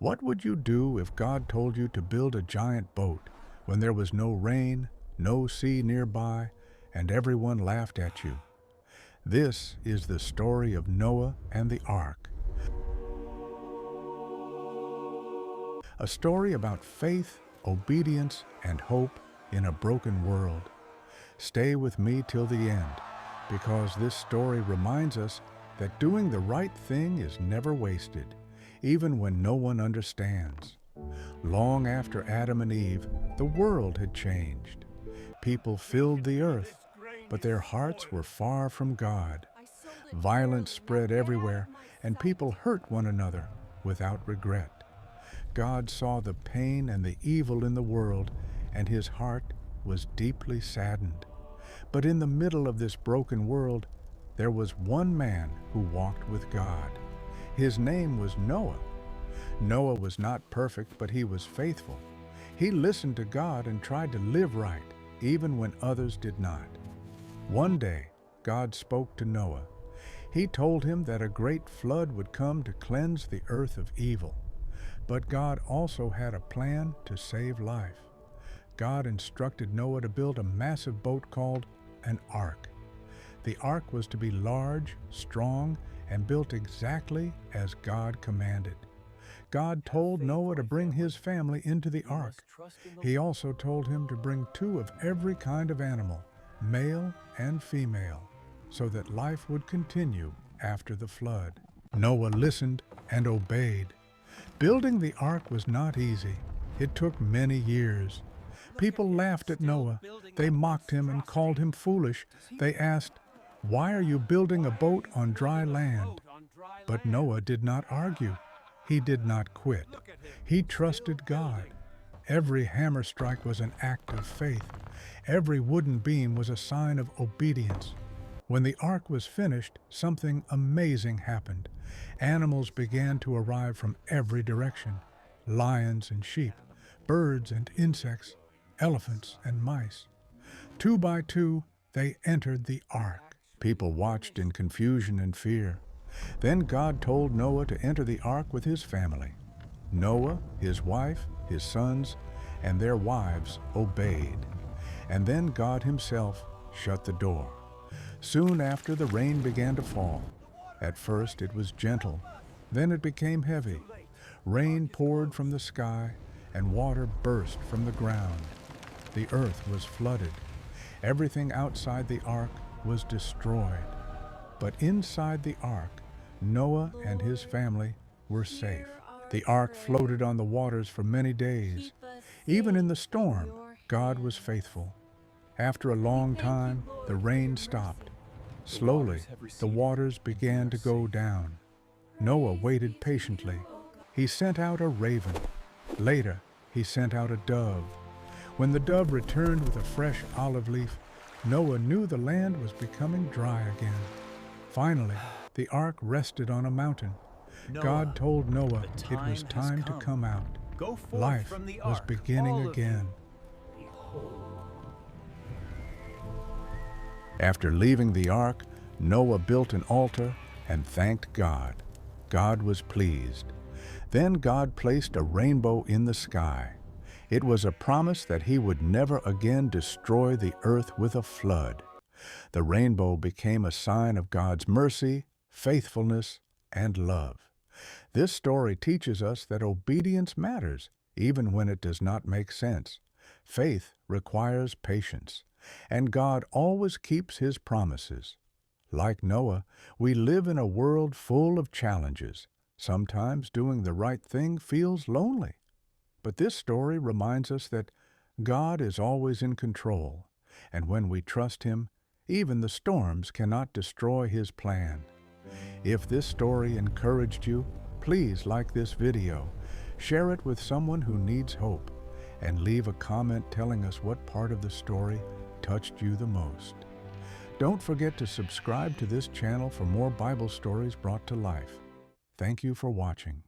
What would you do if God told you to build a giant boat when there was no rain, no sea nearby, and everyone laughed at you? This is the story of Noah and the Ark. A story about faith, obedience, and hope in a broken world. Stay with me till the end, because this story reminds us that doing the right thing is never wasted, even when no one understands. Long after Adam and Eve, the world had changed. People filled the earth, but their hearts were far from God. Violence spread everywhere, and people hurt one another without regret. God saw the pain and the evil in the world, and his heart was deeply saddened. But in the middle of this broken world, there was one man who walked with God. His name was Noah. Noah was not perfect, but he was faithful. He listened to God and tried to live right, even when others did not. One day, God spoke to Noah. He told him that a great flood would come to cleanse the earth of evil. But God also had a plan to save life. God instructed Noah to build a massive boat called an ark. The ark was to be large, strong, and built exactly as God commanded. God told Noah to bring his family into the ark. He also told him to bring 2 of every kind of animal, male and female, so that life would continue after the flood. Noah listened and obeyed. Building the ark was not easy. It took many years. People laughed at Noah. They mocked him and called him foolish. They asked, "Why are you building a boat on dry land?" But Noah did not argue. He did not quit. He trusted God. Every hammer strike was an act of faith. Every wooden beam was a sign of obedience. When the ark was finished, something amazing happened. Animals began to arrive from every direction. Lions and sheep, birds and insects, elephants and mice. 2 by 2, they entered the ark. People watched in confusion and fear. Then God told Noah to enter the ark with his family. Noah, his wife, his sons, and their wives obeyed. And then God himself shut the door. Soon after, the rain began to fall. At first it was gentle, then it became heavy. Rain poured from the sky, and water burst from the ground. The earth was flooded. Everything outside the ark was destroyed. But inside the ark, Noah and his family were safe. The ark floated on the waters for many days. Even in the storm, God was faithful. After a long time, the rain stopped. Slowly, the waters began to go down. Noah waited patiently. He sent out a raven. Later, he sent out a dove. When the dove returned with a fresh olive leaf, Noah knew the land was becoming dry again. Finally, the ark rested on a mountain. God told Noah it was time to come out. Life was beginning again. After leaving the ark, Noah built an altar and thanked God. God was pleased. Then God placed a rainbow in the sky. It was a promise that he would never again destroy the earth with a flood. The rainbow became a sign of God's mercy, faithfulness, and love. This story teaches us that obedience matters, even when it does not make sense. Faith requires patience, and God always keeps his promises. Like Noah, we live in a world full of challenges. Sometimes doing the right thing feels lonely. But this story reminds us that God is always in control, and when we trust him, even the storms cannot destroy his plan. If this story encouraged you, please like this video, share it with someone who needs hope, and leave a comment telling us what part of the story touched you the most. Don't forget to subscribe to this channel for more Bible stories brought to life. Thank you for watching.